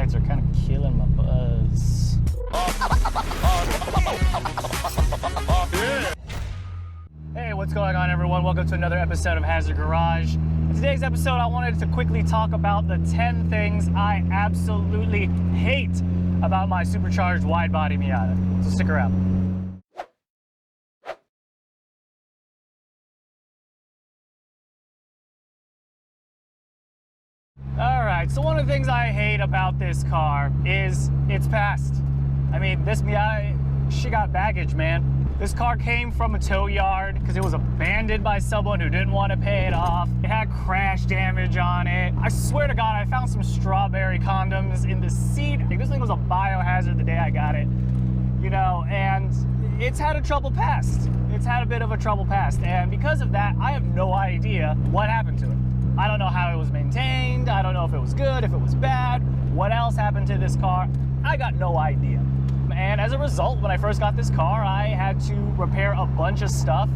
lights are kind of killing my buzz. Hey, what's going on, everyone? Welcome to another episode of Hazard Garage. In today's episode, I wanted to quickly talk about the 10 things I absolutely hate about my supercharged wide-body Miata. So stick around. Alright, so one of the things I hate about this car is its past. I mean, this Miata, she got baggage, man. This car came from a tow yard because it was abandoned by someone who didn't want to pay it off. It had crash damage on it. I swear to God, I found some strawberry condoms in the seat. I think this thing was a biohazard the day I got it, you know, and it's had a troubled past. It's had a bit of a troubled past, and because of that, I have no idea what happened to it. I don't know how it was maintained. I don't know if it was good, if it was bad. What else happened to this car? I got no idea. And as a result, when I first got this car, I had to repair a bunch of stuff.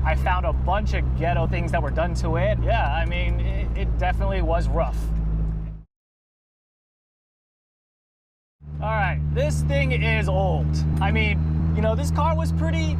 I found a bunch of ghetto things that were done to it. Yeah, I mean, it definitely was rough. All right, this thing is old. I mean, you know, this car was pretty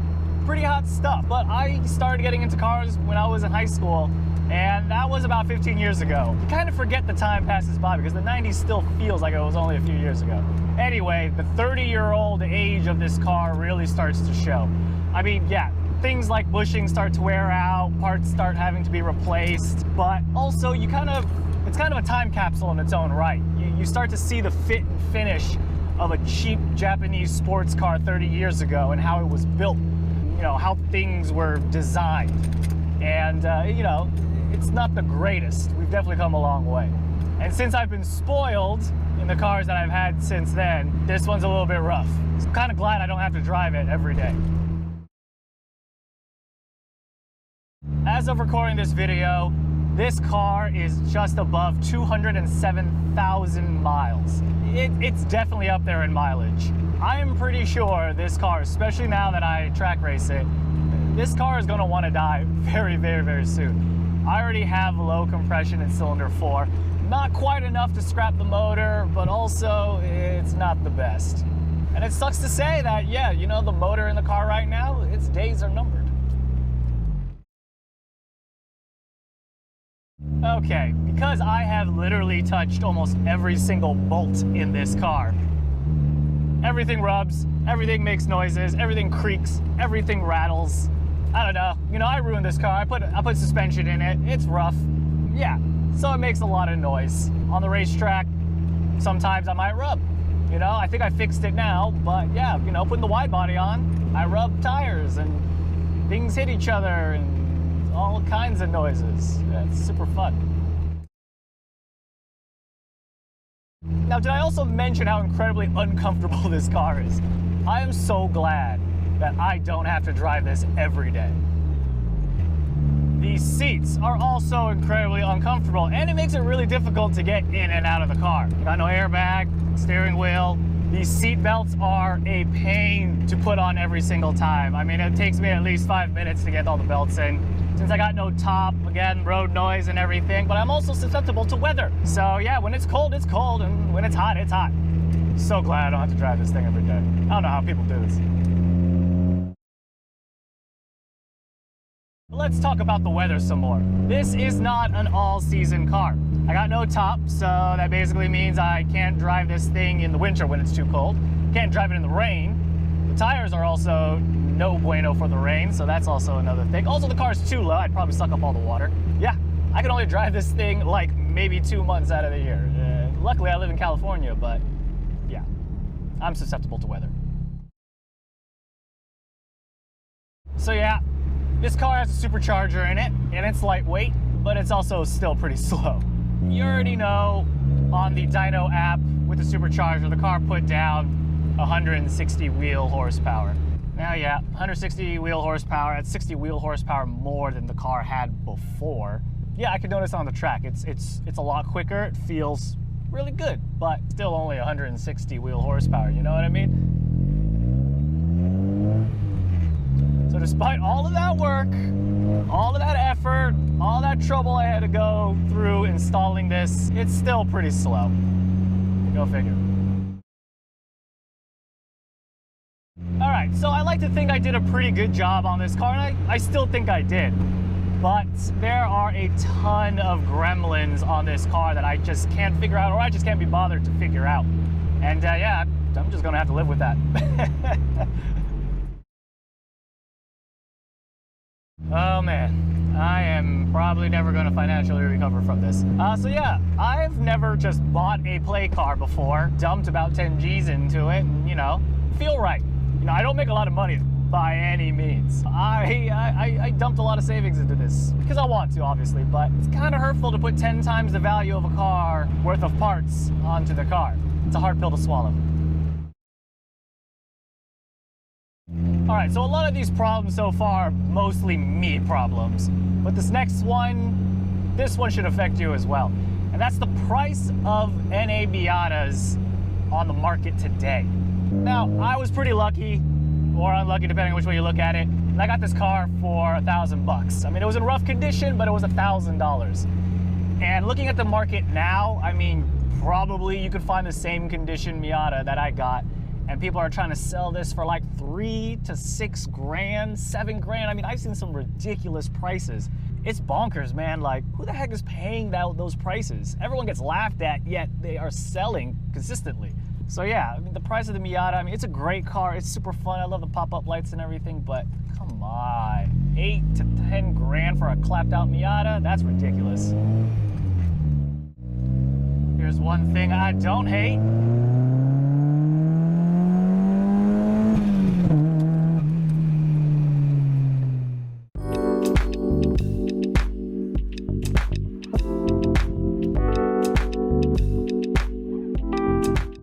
hot stuff, but I started getting into cars when I was in high school, and that was about 15 years ago. You kind of forget the time passes by because the 90s still feels like it was only a few years ago. Anyway, the 30-year-old age of this car really starts to show. I mean, yeah, things like bushings start to wear out, parts start having to be replaced, but also it's kind of a time capsule in its own right. You start to see the fit and finish of a cheap Japanese sports car 30 years ago and how it was built, you know, how things were designed. And, you know, it's not the greatest. We've definitely come a long way. And since I've been spoiled in the cars that I've had since then, this one's a little bit rough. So I'm kind of glad I don't have to drive it every day. As of recording this video, this car is just above 207,000 miles. It's definitely up there in mileage. I am pretty sure this car, especially now that I track race it, this car is going to want to die very, very, very soon. I already have low compression in cylinder 4. Not quite enough to scrap the motor, but also it's not the best. And it sucks to say that, yeah, you know, the motor in the car right now, its days are numbered. Okay, because I have literally touched almost every single bolt in this car. Everything rubs, everything makes noises, everything creaks, everything rattles. I don't know, you know, I ruined this car. I put suspension in it. It's rough. Yeah, so it makes a lot of noise. On the racetrack, sometimes I might rub. You know, I think I fixed it now, but yeah, you know, putting the wide body on, I rub tires and things hit each other and all kinds of noises. Yeah, it's super fun. Now, did I also mention how incredibly uncomfortable this car is? I am so glad that I don't have to drive this every day. These seats are also incredibly uncomfortable, and it makes it really difficult to get in and out of the car. You got no airbag, steering wheel. These seat belts are a pain to put on every single time. I mean, it takes me at least 5 minutes to get all the belts in. Since I got no top, again, road noise and everything, but I'm also susceptible to weather. So yeah, when it's cold, and when it's hot, it's hot. So glad I don't have to drive this thing every day. I don't know how people do this. Let's talk about the weather some more. This is not an all-season car. I got no top, so that basically means I can't drive this thing in the winter when it's too cold. Can't drive it in the rain. The tires are also no bueno for the rain, so that's also another thing. Also, the car's too low. I'd probably suck up all the water. Yeah, I can only drive this thing like maybe 2 months out of the year. Luckily, I live in California, but yeah, I'm susceptible to weather. So yeah, this car has a supercharger in it, and it's lightweight, but it's also still pretty slow. You already know on the dyno app with the supercharger, the car put down 160 wheel horsepower. Now, yeah, 160 wheel horsepower, that's 60 wheel horsepower more than the car had before. Yeah, I could notice on the track, it's a lot quicker, it feels really good, but still only 160 wheel horsepower, you know what I mean? So despite all of that work, all of that effort, all that trouble I had to go through installing this, it's still pretty slow. Go figure. All right, so I like to think I did a pretty good job on this car, and I still think I did. But there are a ton of gremlins on this car that I just can't figure out, or I just can't be bothered to figure out. And yeah, I'm just gonna have to live with that. Oh man, I am probably never gonna financially recover from this. So yeah, I've never just bought a play car before, dumped about 10 G's into it, and you know, feel right. You know, I don't make a lot of money by any means. I dumped a lot of savings into this because I want to, obviously, but it's kind of hurtful to put 10 times the value of a car worth of parts onto the car. It's a hard pill to swallow. All right, so a lot of these problems so far are mostly me problems, but this one should affect you as well. And that's the price of NA Miatas on the market today. Now, I was pretty lucky, or unlucky depending on which way you look at it, and I got this car for $1,000. I mean, it was in rough condition, but it was $1,000. And looking at the market now, I mean, probably you could find the same condition Miata that I got, and people are trying to sell this for like $3 to $6 grand, $7 grand. I mean, I've seen some ridiculous prices. It's bonkers, man. Like, who the heck is paying those prices? Everyone gets laughed at, yet they are selling consistently. So yeah, I mean, the price of the Miata, I mean, it's a great car. It's super fun. I love the pop-up lights and everything, but come on. 8 to 10 grand for a clapped out Miata? That's ridiculous. Here's one thing I don't hate.